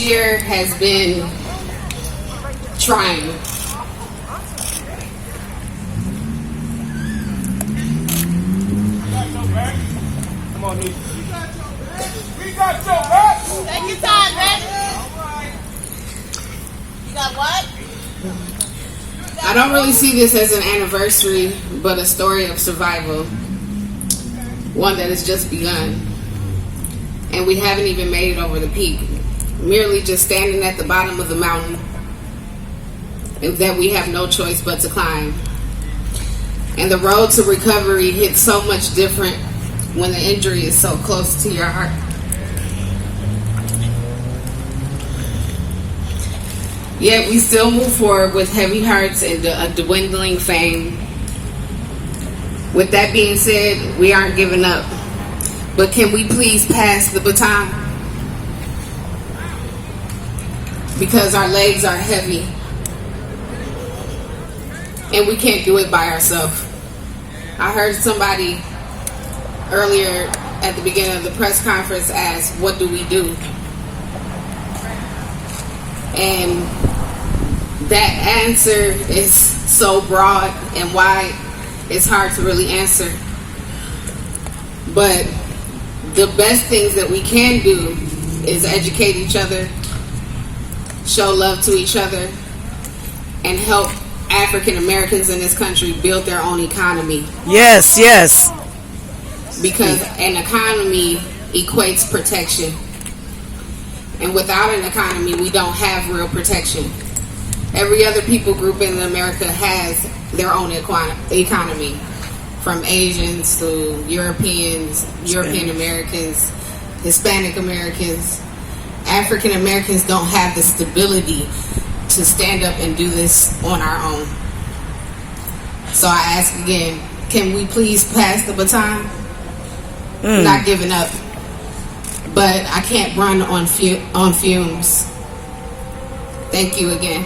year has been trying. Come on, Nick. We got your back. Take your time, man. You got what? I don't really see this as an anniversary, but a story of survival. One that has just begun. And we haven't even made it over the peak. Merely just standing at the bottom of the mountain that we have no choice but to climb. And the road to recovery hits so much different when the injury is so close to your heart. Yet we still move forward with heavy hearts and a dwindling fame. With that being said, we aren't giving up. But can we please pass the baton? Because our legs are heavy. And we can't do it by ourselves. I heard somebody earlier at the beginning of the press conference ask, what do we do? And that answer is so broad and wide, it's hard to really answer. But the best things that we can do is educate each other, show love to each other, and help African Americans in this country build their own economy. Yes, yes. Because an economy equates protection. And without an economy, we don't have real protection. Every other people group in America has their own economy. From Asians to Europeans, European Americans, Hispanic Americans. African Americans don't have the stability to stand up and do this on our own. So I ask again, can we please pass the baton? Not giving up. But I can't run on fumes. Thank you again.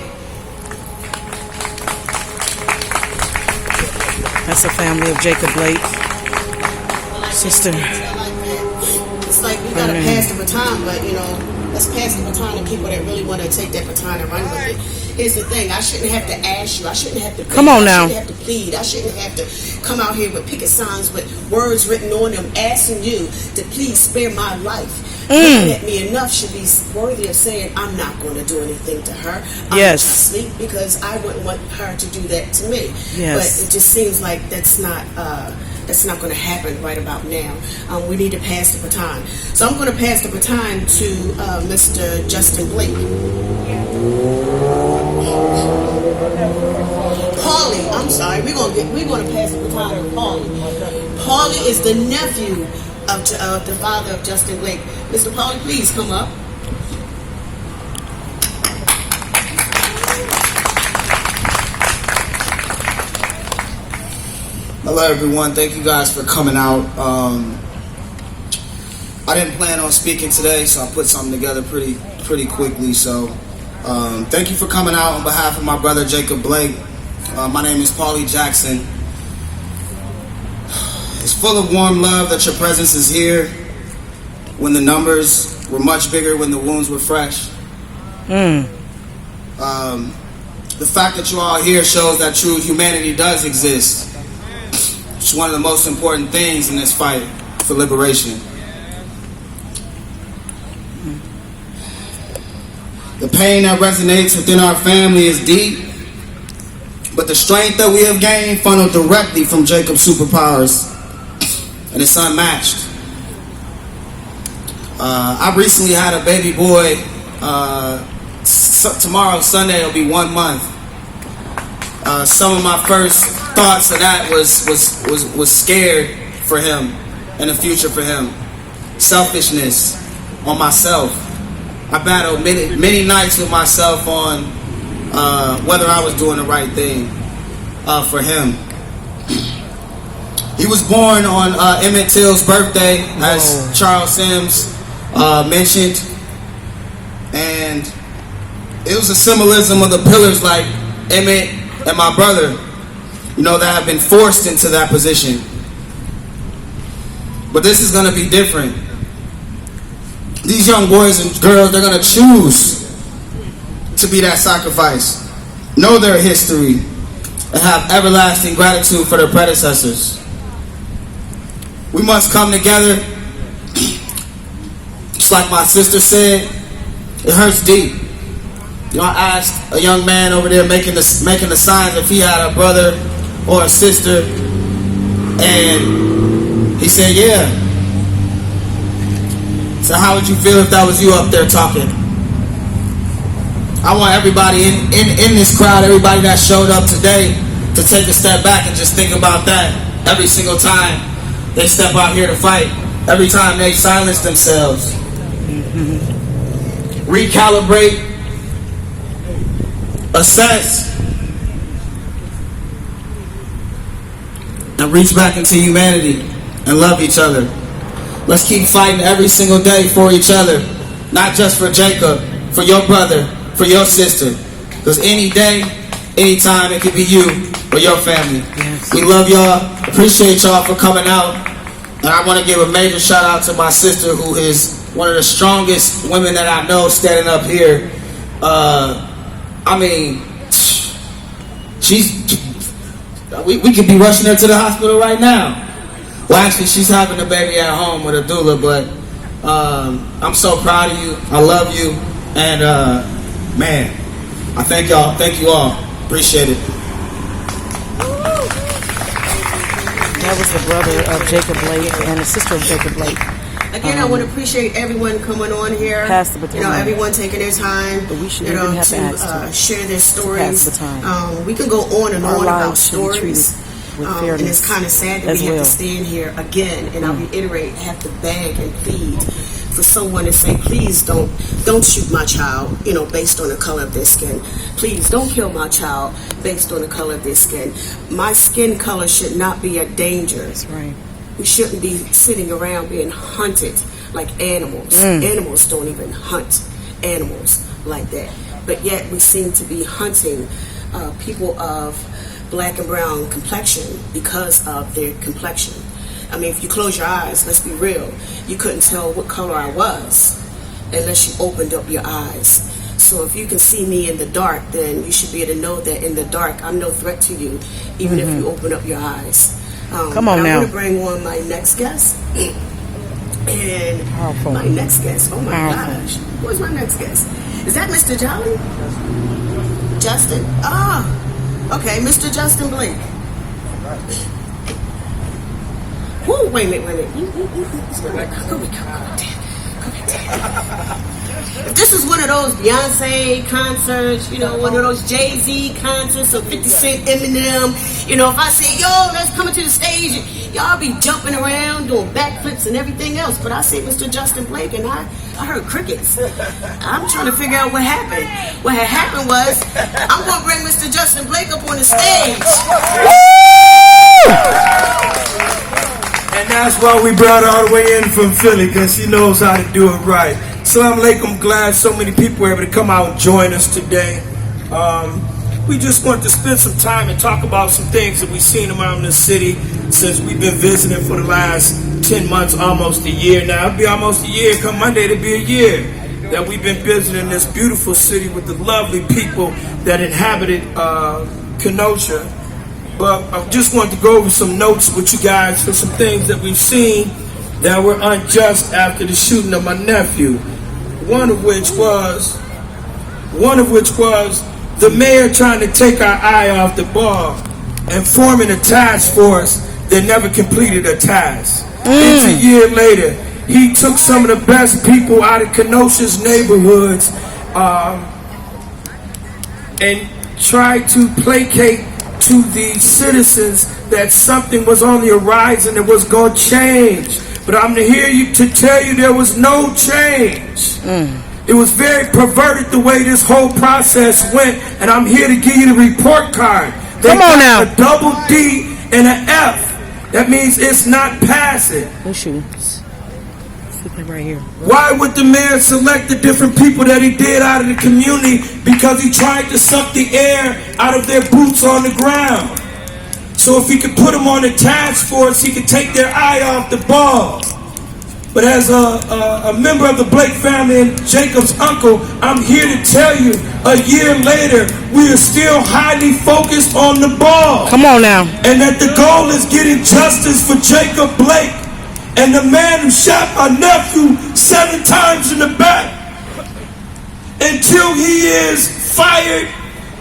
That's a family of Jacob Blake. Sister. It's like we gotta pass the baton, but let's pass the baton to people that really want to take that baton and run with it. Here's the thing, I shouldn't have to ask you, I shouldn't have to plead, come on now. I shouldn't have to plead, I shouldn't have to come out here with picket signs with words written on them asking you to please spare my life. Looking at me enough should be worthy of saying I'm not going to do anything to her. I'm going to sleep because I wouldn't want her to do that to me. Yes. But it just seems like that's not going to happen right about now. We need to pass the baton. So I'm going to pass the baton to Mr. Justin Blake. Paulie, I'm sorry. We're going to pass the baton to Paulie. Paulie is the nephew of the father of Justin Blake. Mr. Paulie, please come up. Hello everyone, thank you guys for coming out. I didn't plan on speaking today, so I put something together pretty quickly. So thank you for coming out on behalf of my brother Jacob Blake. My name is Paulie Jackson. It's full of warm love that your presence is here when the numbers were much bigger, when the wounds were fresh. The fact that you're all here shows that true humanity does exist. It's one of the most important things in this fight for liberation. The pain that resonates within our family is deep, but the strength that we have gained funneled directly from Jacob's superpowers, and it's unmatched. I recently had a baby boy. Tomorrow, Sunday, it'll be 1 month. Some of my first thoughts of that was scared for him and the future for him. Selfishness on myself. I battled many nights with myself on whether I was doing the right thing for him. He was born on Emmett Till's birthday, as Charles Sims mentioned, and it was a symbolism of the pillars like Emmett and my brother, that have been forced into that position. But this is going to be different. these young boys and girls, they're going to choose to be that sacrifice, know their history, and have everlasting gratitude for their predecessors. We must come together. Just like my sister said, it hurts deep. You know, I asked a young man over there making the signs if he had a brother or a sister, and he said, yeah. So how would you feel if that was you up there talking? I want everybody in this crowd, everybody that showed up today, to take a step back and just think about that every single time they step out here to fight, every time they silence themselves. Recalibrate, assess, and reach back into humanity and love each other. Let's keep fighting every single day for each other, not just for Jacob, for your brother, for your sister, because any day, anytime, it could be you or your family. Yes. We love y'all, appreciate y'all for coming out, and I want to give a major shout out to my sister, who is one of the strongest women that I know standing up here. I mean, we could be rushing her to the hospital right now. Well, actually, she's having a baby at home with a doula, but I'm so proud of you. I love you, and man, I thank y'all. Thank you all. Appreciate it. That was the brother of Jacob Blake and the sister of Jacob Blake. Again, I want to appreciate everyone coming on here. Pass the baton. You know, everyone taking their time. But we shouldn't even have to ask share their stories. pass the time. We can go on and Our on about lives should be stories. treated with And fairness it's kind of sad that as we have well. to stand here again, and I'll reiterate, have to beg and plead for someone to say, please don't shoot my child, you know, based on the color of their skin. Please don't kill my child based on the color of their skin. My skin color should not be a danger. That's right. We shouldn't be sitting around being hunted like animals. Animals don't even hunt animals like that. But yet we seem to be hunting people of black and brown complexion because of their complexion. I mean, if you close your eyes, let's be real, you couldn't tell what color I was unless you opened up your eyes. So if you can see me in the dark, then you should be able to know that in the dark, I'm no threat to you, even if you open up your eyes. Come on now. I'm going to bring on my next guest. And Powerful. my next guest, oh my Powerful. gosh. Where's my next guest? Is that Mr. Jolly? Justin? Ah, okay, Mr. Justin Blake. Whoa, wait a minute. Come here, Dad. If this is one of those Beyonce concerts, you know, one of those Jay-Z concerts or 50 Cent, Eminem, you know, if I say, yo, let's come to the stage, y'all be jumping around, doing backflips and everything else. But I say Mr. Justin Blake, and I heard crickets. I'm trying to figure out what happened. What had happened was, I'm going to bring Mr. Justin Blake up on the stage. And that's why we brought her all the way in from Philly, because she knows how to do it right. Assalamu alaikum. I'm glad so many people were able to come out and join us today. We just want to spend some time and talk about some things that we've seen around this city since we've been visiting for the last 10 months, almost a year now. It'll be almost a year. Come Monday, it'll be a year that we've been visiting this beautiful city with the lovely people that inhabited Kenosha. But I just wanted to go over some notes with you guys for some things that we've seen that were unjust after the shooting of my nephew. One of which was the mayor trying to take our eye off the ball and forming a task force that never completed a task. It's a year later. He took some of the best people out of Kenosha's neighborhoods and tried to placate to the citizens that something was on the horizon that was going to change. But I'm here to tell you there was no change. It was very perverted the way this whole process went, and I'm here to give you the report card. They Come on now. got a double D and an F. That means it's not passing. No shoes. Sleeping right here. Why would the mayor select the different people that he did out of the community? Because he tried to suck the air out of their boots on the ground. So if he could put them on the task force, he could take their eye off the ball. But as a member of the Blake family and Jacob's uncle, I'm here to tell you, a year later, we are still highly focused on the ball. Come on now. And that the goal is getting justice for Jacob Blake and the man who shot my nephew 7 times in the back. Until he is fired,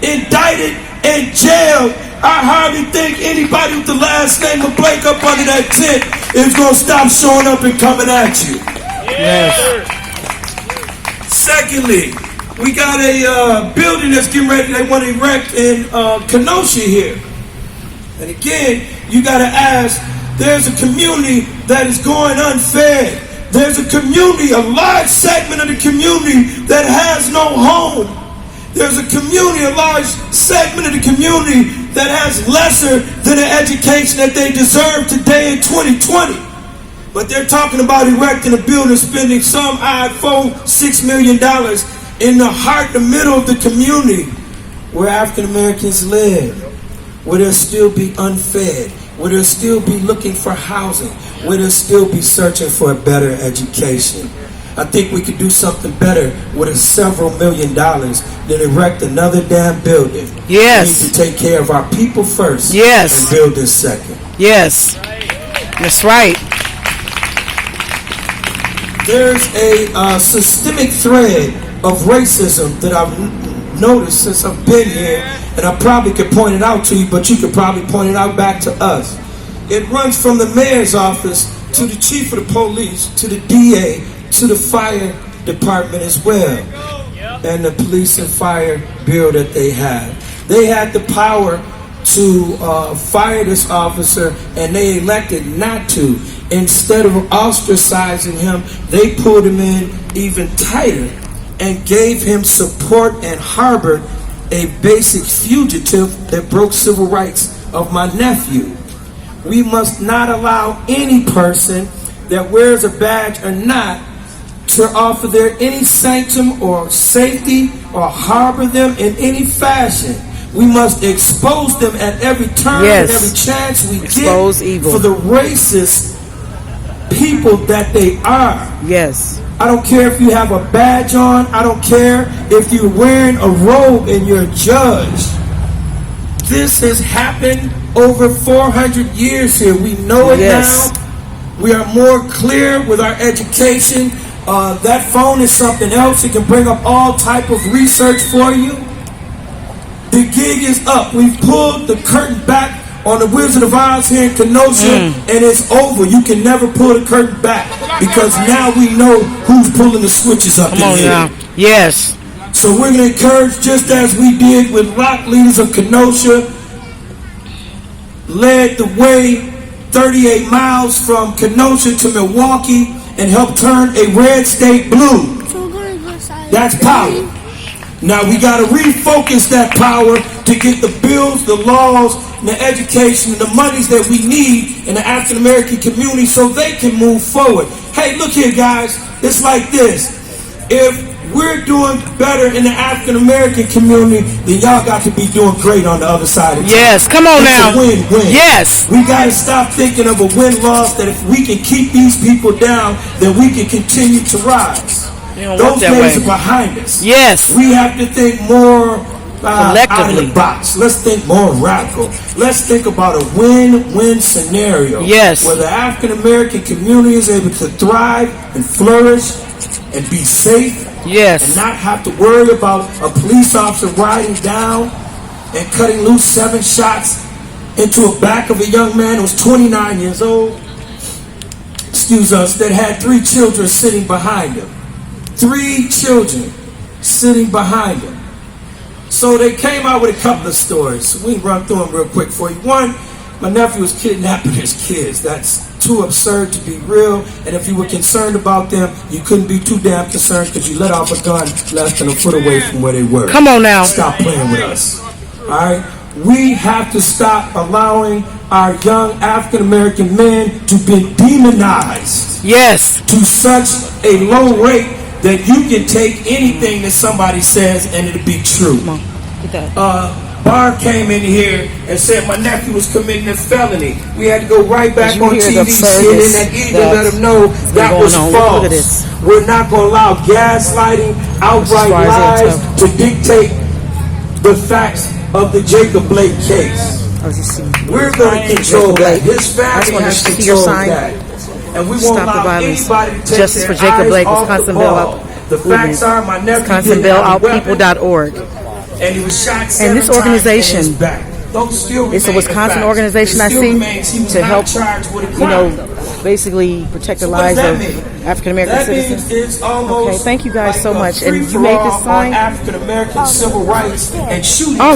indicted, and jailed, I hardly think anybody with the last name of Blake up under that tent is going to stop showing up and coming at you. Yes. Secondly, we got a building that's getting ready, they want to erect in Kenosha here. And again, you got to ask, there's a community that is going unfed. There's a community, a large segment of the community that has no home. There's a community, a large segment of the community that has lesser than the education that they deserve today in 2020. But they're talking about erecting a building, spending some odd $6 million in the heart, the middle of the community where African Americans live, where they'll still be unfed, where they'll still be looking for housing, where they'll still be searching for a better education. I think we could do something better with several $1 million than erect another damn building. Yes. We need to take care of our people first. Yes. And build this second. Yes. That's right. There's a systemic thread of racism that I've noticed since I've been here, and I probably could point it out to you, but you could probably point it out back to us. It runs from the mayor's office to the chief of the police, to the DA, to the fire department as well, and the police and fire bureau that they had. They had the power to fire this officer, and they elected not to. Instead of ostracizing him, they pulled him in even tighter and gave him support and harbored a basic fugitive that broke civil rights of my nephew. We must not allow any person that wears a badge or not to offer there any sanctum or safety or harbor them in any fashion. We must expose them at every turn and every chance we expose get evil for the racist people that they are. Yes. I don't care if you have a badge on. I don't care if you're wearing a robe and you're a judge. This has happened over 400 years here. We know it now. We are more clear with our education. That phone is something else. It can bring up all type of research for you. The gig is up. We've pulled the curtain back on the Wizard of Oz here in Kenosha, and it's over. You can never pull the curtain back because now we know who's pulling the switches up in here. Now. Yes. So we're going to encourage, just as we did with rock leaders of Kenosha, led the way 38 miles from Kenosha to Milwaukee and helped turn a red state blue. That's power. Now we got to refocus that power to get the bills, the laws, and the education, and the monies that we need in the African American community so they can move forward. Hey, look here, guys. It's like this. If we're doing better in the African American community, then y'all got to be doing great on the other side of it. Yes, come on now. It's a win-win. Yes. We got to stop thinking of a win-loss, that if we can keep these people down, then we can continue to rise. Those days are behind us. Yes. We have to think more out of collectively. the box. Let's think more radical. Let's think about a win-win scenario. Yes. Where the African American community is able to thrive and flourish and be safe. Yes. And not have to worry about a police officer riding down and cutting loose 7 shots into a back of a young man who was 29 years old. Excuse us, that had 3 children sitting behind him. 3 children sitting behind him. So they came out with a couple of stories. We can run through them real quick for you. One, my nephew was kidnapping his kids. That's too absurd to be real. And if you were concerned about them, you couldn't be too damn concerned because you let off a gun less than a foot away from where they were. Come on now. Stop playing with us. All right? We have to stop allowing our young African American men to be demonized. Yes. To such a low rate that you can take anything that somebody says and it'll be true. Barr came in here and said my nephew was committing a felony. We had to go right back You on hear TV, the CNN, and even let that's them know that going was on. false. Look at this. We're not going to allow gaslighting, outright As far as lies to dictate the facts of the Jacob Blake case. As you see, We're going to control that. His I just family want to has see your controlled sign. that. And we won't Stop the allow violence. anybody to take Justice their for Jacob eyes Blake, off the Wisconsin ball. The facts are my nephew didn't have a weapon, BellOutPeople.org. and he was shot And 7 this times in organization, his back. Those still it's a remain Wisconsin the facts. organization It I still see remains he was to not help, charged with a you crime. know, basically protect the So what does lives that of mean? African American That citizens. means it's almost Okay, thank you guys like so a much. And you free-for-all made this sign? on African American civil rights and shooting. All